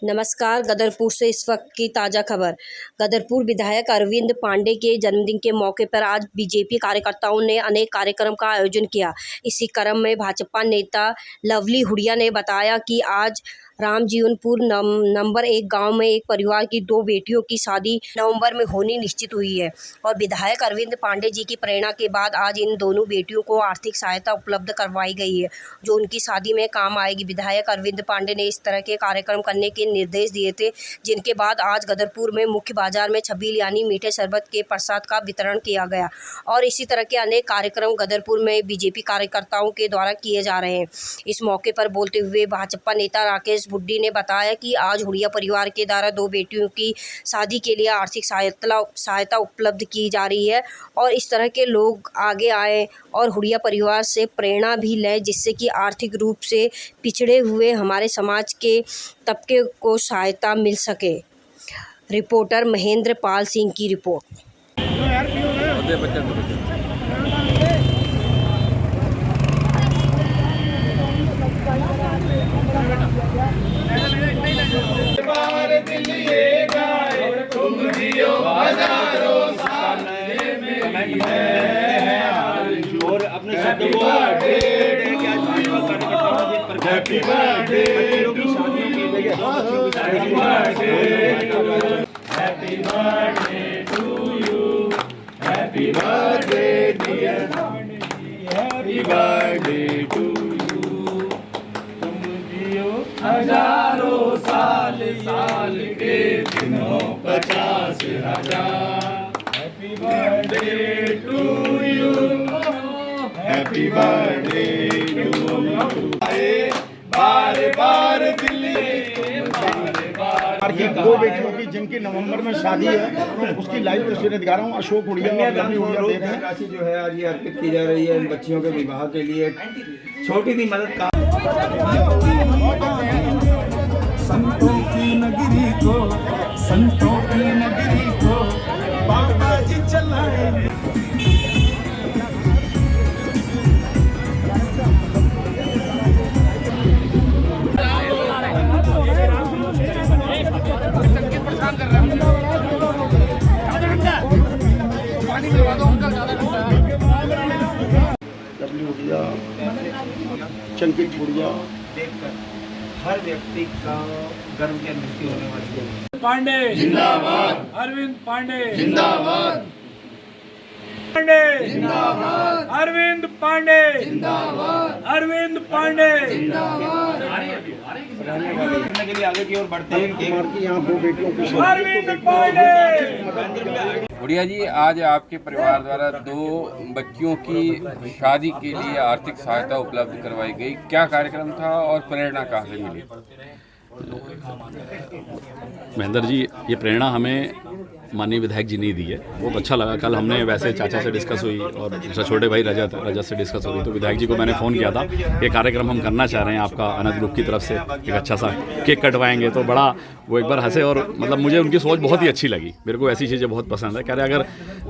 नमस्कार। गदरपुर से इस वक्त की ताज़ा खबर। गदरपुर विधायक अरविंद पांडे के जन्मदिन के मौके पर आज बीजेपी कार्यकर्ताओं ने अनेक कार्यक्रम का आयोजन किया। इसी क्रम में भाजपा नेता लवली हुडिया ने बताया कि आज रामजीवनपुर नंबर 1 गांव में एक परिवार की 2 बेटियों की शादी नवंबर में होनी निश्चित हुई है और विधायक अरविंद पांडे जी की प्रेरणा के बाद आज इन दोनों बेटियों को आर्थिक सहायता उपलब्ध करवाई गई है, जो उनकी शादी में काम आएगी। विधायक अरविंद पांडे ने इस तरह के कार्यक्रम करने के निर्देश दिए थे, जिनके बाद आज गदरपुर में मुख्य बाजार में छबील यानी मीठे शरबत के प्रसाद का वितरण किया गया और इसी तरह के अनेक कार्यक्रम गदरपुर में बीजेपी कार्यकर्ताओं के द्वारा किए जा रहे हैं। इस मौके पर बोलते हुए भाजपा नेता राकेश बुड्डी ने बताया कि आज हुडिया परिवार के द्वारा 2 बेटियों की शादी के लिए आर्थिक सहायता उपलब्ध की जा रही है और इस तरह के लोग आगे आए और हुडिया परिवार से प्रेरणा भी लें, जिससे कि आर्थिक रूप से पिछड़े हुए हमारे समाज के तबके को सहायता मिल सके। रिपोर्टर महेंद्र पाल सिंह की रिपोर्ट। और अपने हैप्पी बर्थडे हैप्पी बर्थडे की शादियों के लिए happy birthday to you happy birthday dear happy birthday to you तुम जियो हजारों साल साल के दिनों 50,000 happy birthday to you happy birthday to you बार बार दिल्ली की 2 बेटियों की जिनकी नवंबर में शादी है उसकी लाइव तस्वीरें दिखा रहा हूँ। अशोक हुडिया और लवली हुडिया दे रहे हैं। राशि जो है आज ये अर्पित की जा रही है इन बच्चियों के विवाह के लिए। छोटी सी मदद का संतों की नगरी को संतों की नगरी को बाबा जी चलाए। लवली हुडिया, चंकित हुडिया देखकर हर व्यक्ति का गर्व की अनुभूति होने वाली है। पांडे जिंदाबाद, अरविंद पांडे जिंदाबाद, पांडे जिंदाबाद, अरविंद पांडे जिंदाबाद, अरविंद पांडे करने के लिए आगे की ओर बढ़ते हैं। कुमार की यहाँ 2 बेटियों की अरविंद पांडे। हुडिया जी, आज आपके परिवार द्वारा 2 बच्चियों की शादी के लिए आर्थिक सहायता उपलब्ध करवाई गई। क्या कार्यक्रम था और प्रेरणा कहाँ से मिली? महेंद्र जी, ये प्रेरणा हमें माननीय विधायक जी ने दी है। बहुत अच्छा लगा। कल हमने वैसे चाचा से डिस्कस हुई और दूसरा छोटे भाई रजत से डिस्कस हुई, तो विधायक जी को मैंने फ़ोन किया था ये कार्यक्रम हम करना चाह रहे हैं आपका आनंद ग्रुप की तरफ से, एक अच्छा सा केक कटवाएंगे। तो बड़ा वो एक बार हंसे और मतलब मुझे उनकी सोच बहुत ही अच्छी लगी। मेरे को ऐसी चीज़ें बहुत पसंद है। कह रहे अगर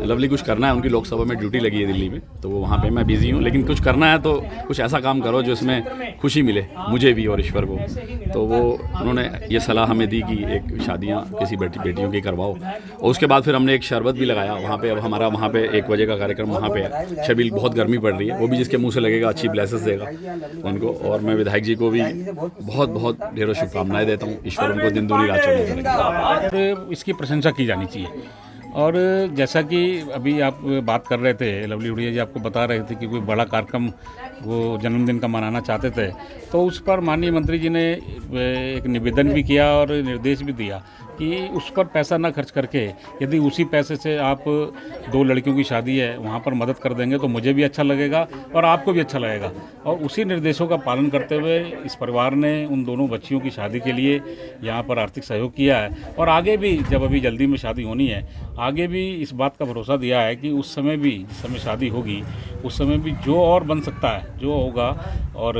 लवली कुछ करना है, उनकी लोकसभा में ड्यूटी लगी है दिल्ली में, तो वो वहाँ पर मैं बिज़ी हूँ, लेकिन कुछ करना है तो कुछ ऐसा काम करो जो इसमें खुशी मिले मुझे भी और ईश्वर को। तो वो उन्होंने ये सलाह हमें दी कि एक शादियाँ किसी बेटियों की करवाओ। और उसके बाद फिर हमने एक शरबत भी लगाया वहाँ पे। अब हमारा वहाँ पे 1 बजे का कार्यक्रम वहाँ पे है। छबील, बहुत गर्मी पड़ रही है, वो भी जिसके मुंह से लगेगा अच्छी ब्लेसेस देगा उनको। और मैं विधायक जी को भी बहुत बहुत ढेरों शुभकामनाएं देता हूँ। ईश्वर उनको दिन दूनी रात चौगुनी करेगा। इसकी प्रशंसा की जानी चाहिए। और जैसा कि अभी आप बात कर रहे थे, लवली हुडिया जी आपको बता रहे थे कि कोई बड़ा कार्यक्रम वो जन्मदिन का मनाना चाहते थे, तो उस पर माननीय मंत्री जी ने एक निवेदन भी किया और निर्देश भी दिया कि उस पर पैसा ना खर्च करके यदि उसी पैसे से आप 2 लड़कियों की शादी है वहाँ पर मदद कर देंगे तो मुझे भी अच्छा लगेगा और आपको भी अच्छा लगेगा। और उसी निर्देशों का पालन करते हुए इस परिवार ने उन दोनों बच्चियों की शादी के लिए यहाँ पर आर्थिक सहयोग किया है। और आगे भी जब अभी जल्दी में शादी होनी है, आगे भी इस बात का भरोसा दिया है कि उस समय भी जिस समय शादी होगी उस समय भी जो और बन सकता है, जो होगा और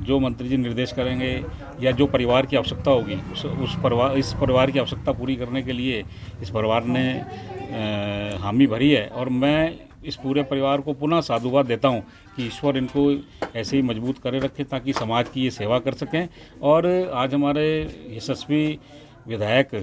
जो मंत्री जी निर्देश करेंगे या जो परिवार की आवश्यकता होगी इस परिवार की आवश्यकता पूरी करने के लिए इस परिवार ने हामी भरी है। और मैं इस पूरे परिवार को पुनः साधुवाद देता हूँ कि ईश्वर इनको ऐसे ही मजबूत करे रखे ताकि समाज की ये सेवा कर सकें। और आज हमारे यशस्वी विधायक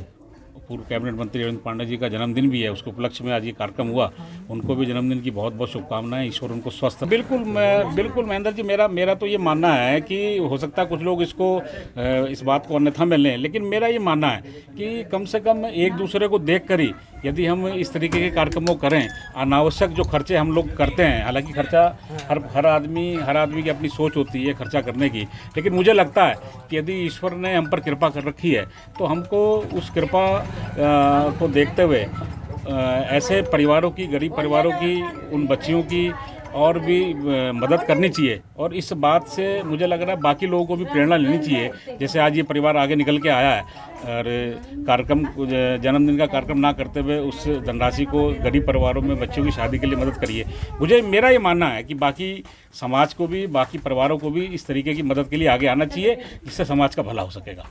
पूर्व कैबिनेट मंत्री अरविंद पांडे जी का जन्मदिन भी है, उसके उपलक्ष्य में आज ये कार्यक्रम हुआ। उनको भी जन्मदिन की बहुत बहुत शुभकामनाएं, ईश्वर उनको स्वस्थ। बिल्कुल महेंद्र जी, मेरा तो ये मानना है कि हो सकता है कुछ लोग इस बात को अन्यथा में लें, लेकिन मेरा ये मानना है कि कम से कम एक दूसरे को देख कर ही यदि हम इस तरीके के कार्यक्रमों करें, अनावश्यक जो खर्चे हम लोग करते हैं, हालांकि खर्चा हर आदमी की अपनी सोच होती है खर्चा करने की, लेकिन मुझे लगता है कि यदि ईश्वर ने हम पर कृपा कर रखी है तो हमको उस कृपा को देखते हुए ऐसे परिवारों की, गरीब परिवारों की, उन बच्चियों की और भी मदद करनी चाहिए। और इस बात से मुझे लग रहा है बाकी लोगों को भी प्रेरणा लेनी चाहिए। जैसे आज ये परिवार आगे निकल के आया है और जन्मदिन का कार्यक्रम ना करते हुए उस धनराशि को गरीब परिवारों में बच्चों की शादी के लिए मदद करिए। मेरा ये मानना है कि बाकी समाज को भी, बाकी परिवारों को भी इस तरीके की मदद के लिए आगे आना चाहिए, जिससे समाज का भला हो सकेगा।